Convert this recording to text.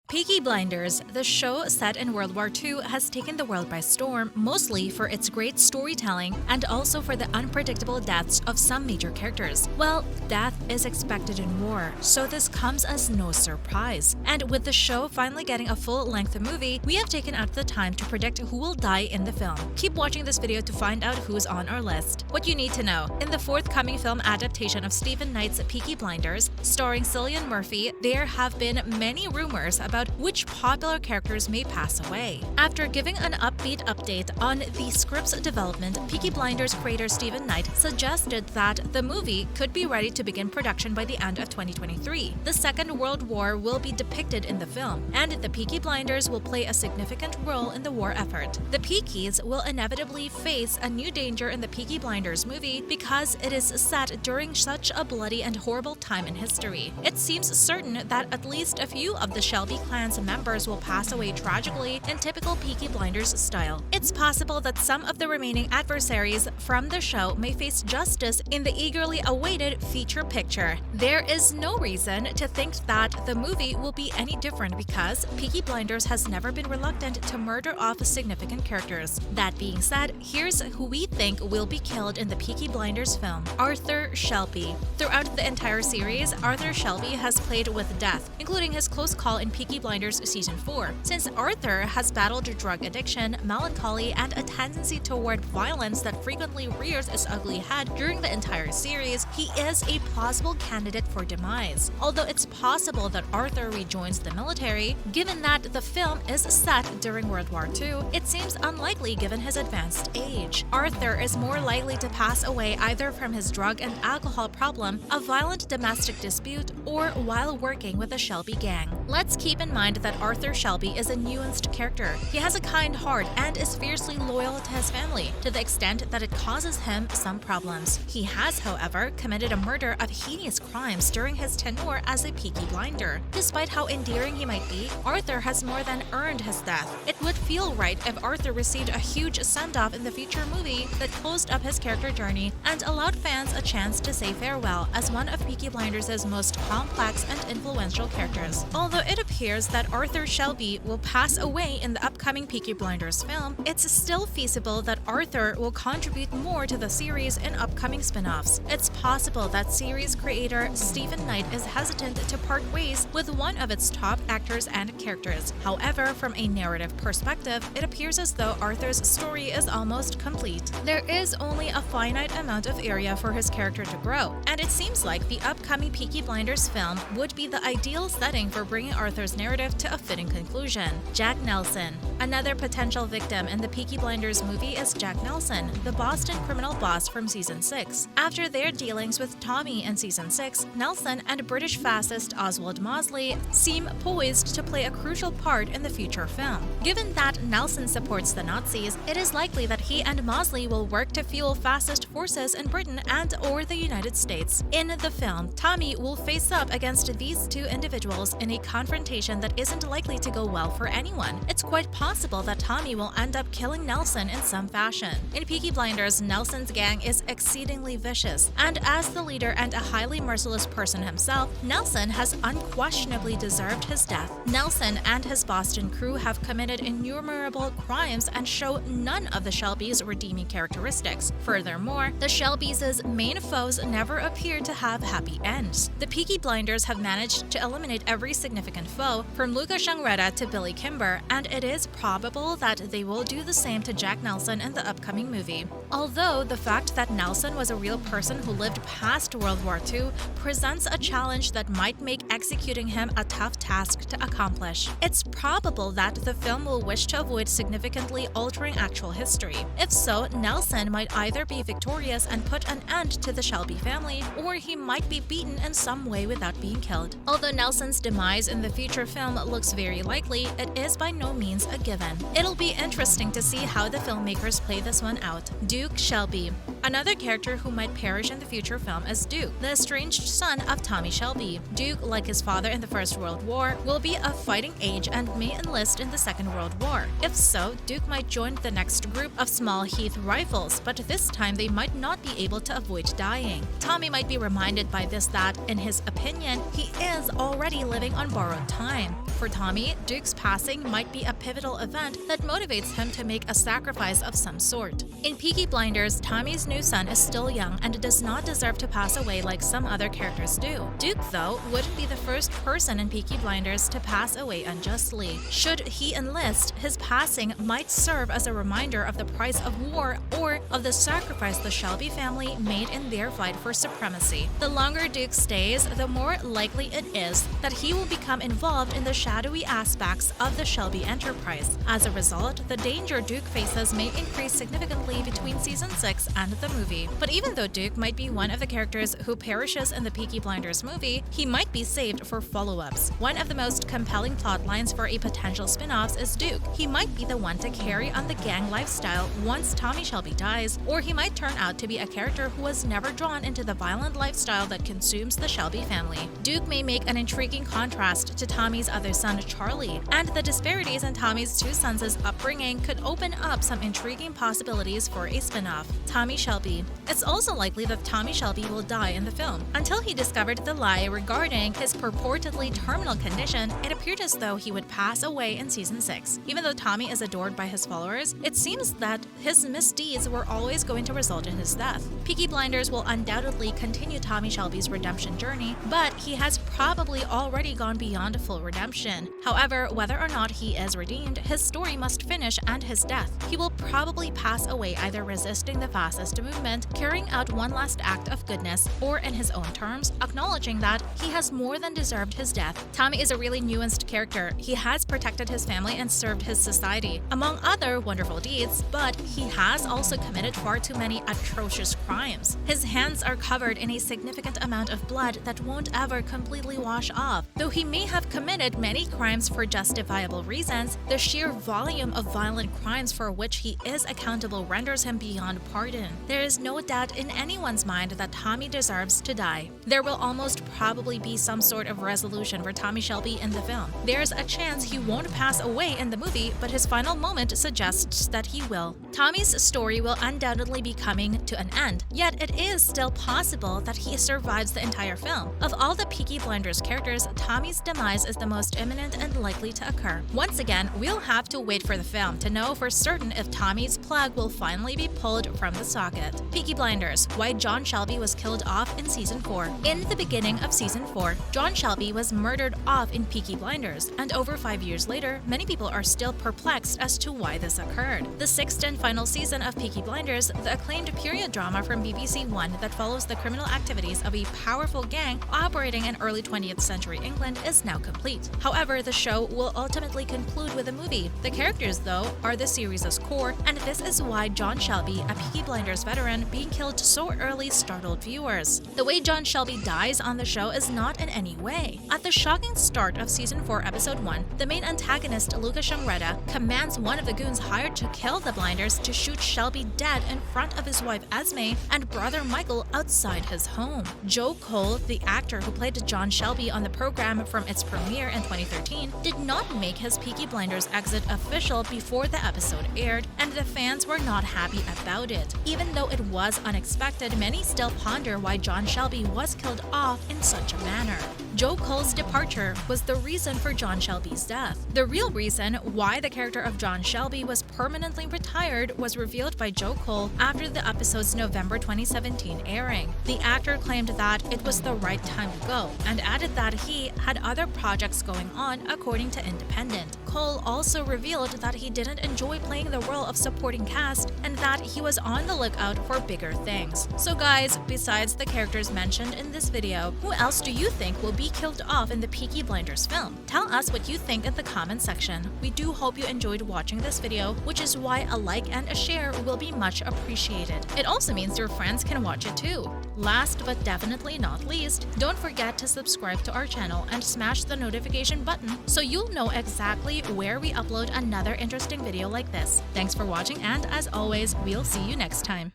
Peaky Blinders, the show set in World War II, has taken the world by storm, mostly for its great storytelling and also for the unpredictable deaths of some major characters. Well, death is expected in war, so this comes as no surprise. And with the show finally getting a full-length movie, we have taken out the time to predict who will die in the film. Keep watching this video to find out who's on our list. What you need to know: in the forthcoming film adaptation of Stephen Knight's Peaky Blinders, starring Cillian Murphy, there have been many rumors about which popular characters may pass away. After giving an upbeat update on the script's development, Peaky Blinders creator Stephen Knight suggested that the movie could be ready to begin production by the end of 2023. The Second World War will be depicted in the film, and the Peaky Blinders will play a significant role in the war effort. The Peakys will inevitably face a new danger in the Peaky Blinders movie because it is set during such a bloody and horrible time in history. It seems certain that at least a few of the Shelby clan's members will pass away tragically in typical Peaky Blinders style. It's possible that some of the remaining adversaries from the show may face justice in the eagerly awaited feature picture. There is no reason to think that the movie will be any different because Peaky Blinders has never been reluctant to murder off significant characters. That being said, here's who we think will be killed in the Peaky Blinders film: Arthur Shelby. Throughout the entire series, Arthur Shelby has played with death, including his close call in Peaky Blinders Season 4. Since Arthur has battled drug addiction, melancholy, and a tendency toward violence that frequently rears its ugly head during the entire series, he is a plausible candidate for demise. Although it's possible that Arthur rejoins the military, given that the film is set during World War II, it seems unlikely given his advanced age. Arthur is more likely to pass away either from his drug and alcohol problem, a violent domestic dispute, or while working with the Shelby gang. Let's keep in mind that Arthur Shelby is a nuanced character. He has a kind heart and is fiercely loyal to his family, to the extent that it causes him some problems. He has, however, committed a murder of heinous crimes during his tenure as a Peaky Blinder. Despite how endearing he might be, Arthur has more than earned his death. It would feel right if Arthur received a huge send-off in the future movie that closed up his character journey and allowed fans a chance to say farewell as one of Peaky Blinders' most complex and influential characters. Although it appears that Arthur Shelby will pass away in the upcoming Peaky Blinders film, it's still feasible that Arthur will contribute more to the series in upcoming spin-offs. It's possible that series creator Stephen Knight is hesitant to part ways with one of its top actors and characters. However, from a narrative perspective, it appears as though Arthur's story is almost complete. There is only a finite amount of area for his character to grow, and it seems like the upcoming Peaky Blinders film would be the ideal setting for bringing Arthur's narrative to a fitting conclusion. Jack Nelson. Another potential victim in the Peaky Blinders movie is Jack Nelson, the Boston criminal boss from Season 6. After their dealings with Tommy in Season 6, Nelson and British fascist Oswald Mosley seem poised to play a crucial part in the future film. Given that Nelson supports the Nazis, it is likely that he and Mosley will work to fuel fascist forces in Britain and/or the United States. In the film, Tommy will face up against these two individuals in a confrontation that isn't likely to go well for anyone. It's quite possible that Tommy will end up killing Nelson in some fashion. In Peaky Blinders, Nelson's gang is exceedingly vicious, and as the leader and a highly merciless person himself, Nelson has unquestionably deserved his death. Nelson and his Boston crew have committed innumerable crimes and show none of the Shelbys' redeeming characteristics. Furthermore, the Shelbys' main foes never appear to have happy ends. The Peaky Blinders have managed to eliminate every significant foe, from Lucas Shangreta to Billy Kimber, and it is probable that they will do the same to Jack Nelson in the upcoming movie. Although the fact that Nelson was a real person who lived past World War II presents a challenge that might make executing him a tough task to accomplish. It's probable that the film will wish to avoid significantly altering actual history. If so, Nelson might either be victorious and put an end to the Shelby family, or he might be beaten in some way without being killed. Although Nelson's demise in the future film looks very likely, it is by no means a given. It'll be interesting to see how the filmmakers play this one out. Duke Shelby. Another character who might perish in the future film is Duke, the estranged son of Tommy Shelby. Duke, like his father in the First World War, will be of fighting age and may enlist in the Second World War. If so, Duke might join the next group of small Heath rifles, but this time they might not be able to avoid dying. Tommy might be reminded by this that, in his opinion, he is already living on borrowed time. For Tommy, Duke's passing might be a pivotal event that motivates him to make a sacrifice of some sort. In Peaky Blinders, Tommy's new son is still young and does not deserve to pass away like some other characters do. Duke, though, wouldn't be the first person in Peaky Blinders to pass away unjustly. Should he enlist, his passing might serve as a reminder of the price of war or of the sacrifice the Shelby family made in their fight for supremacy. The longer Duke stays, the more likely it is that he will become involved in the shadowy aspects of the Shelby enterprise. As a result, the danger Duke faces may increase significantly between season 6 and the movie. But even though Duke might be one of the characters who perishes in the Peaky Blinders movie, he might be saved for follow-ups. One of the most compelling plot lines for a potential spin-offs is Duke. He might be the one to carry on the gang lifestyle once Tommy Shelby dies, or he might turn out to be a character who was never drawn into the violent lifestyle that consumes the Shelby family. Duke may make an intriguing contrast to Tommy's other son, Charlie, and the disparities in Tommy's two sons' upbringing could open up some intriguing possibilities for a spin-off. Tommy Shelby. It's also likely that Tommy Shelby will die in the film. Until he discovered the lie regarding his purportedly terminal condition, it appeared as though he would pass away in season 6. Even though Tommy is adored by his followers, it seems that his misdeeds were always going to result in his death. Peaky Blinders will undoubtedly continue Tommy Shelby's redemption journey, but he has probably already gone beyond full redemption. However, whether or not he is redeemed, his story must finish and his death. He will probably pass away either resisting the fascist movement, carrying out one last act of goodness, or in his own terms, acknowledging that he has more than deserved his death. Tommy is a really nuanced character. He has protected his family and served his society, among other wonderful deeds, but he has also committed far too many atrocious crimes. His hands are covered in a significant amount of blood that won't ever completely wash off. Though he may have committed many crimes for justifiable reasons, the sheer volume of violent crimes for which he is accountable renders him beyond pardon. There is no doubt in anyone's mind that Tommy deserves to die. There will almost probably be some sort of resolution for Tommy Shelby in the film. There's a chance he won't pass away in the movie, but his final moment suggests that he will. Tommy's story will undoubtedly be coming to an end, yet it is still possible that he survives the entire film. Of all the Peaky Blinders characters, Tommy's demise is the most imminent and likely to occur. Once again, we'll have to wait for the film to know for certain if Tommy's plug will finally be pulled from the socket. Peaky Blinders, why John Shelby was killed off in season 4. In the beginning of season 4, John Shelby was murdered off in Peaky Blinders, and over 5 years later, many people are still perplexed as to why this occurred. The 6th and final season of Peaky Blinders, the acclaimed period drama from BBC One that follows the criminal activities of a powerful gang operating in early 20th century England, is now complete. However, the show will ultimately conclude with a movie. The characters, though, are the series' core, and this is why John Shelby, a Peaky Blinders veteran, being killed so early startled viewers. The way John Shelby dies on the show is not in any way. At the shocking start of season 4, episode 1, the main antagonist, Luca Shangretta, commands one of the goons hired to kill the Blinders to shoot Shelby dead in front of his wife Esme and brother Michael outside his home. Joe Cole, the actor who played John Shelby on the program from its premiere in 2013, did not make his Peaky Blinders exit official before the episode aired, and the fans were not happy about it. Even though it was unexpected, many still ponder why John Shelby was killed off in such a manner. Joe Cole's departure was the reason for John Shelby's death. The real reason why the character of John Shelby was permanently retired was revealed by Joe Cole after the episode's November 2017 airing. The actor claimed that it was the right time to go, and added that he had other projects going on, according to Independent. Cole also revealed that he didn't enjoy playing the role of supporting cast and that he was on the lookout for bigger things. So guys, besides the characters mentioned in this video, who else do you think will be killed off in the Peaky Blinders film? Tell us what you think in the comment section. We do hope you enjoyed watching this video, which is why a like and a share will be much appreciated. It also means your friends can watch it too. Last but definitely not least, don't forget to subscribe to our channel and smash the notification button so you'll know exactly where we upload another interesting video like this. Thanks for watching, and as always, we'll see you next time.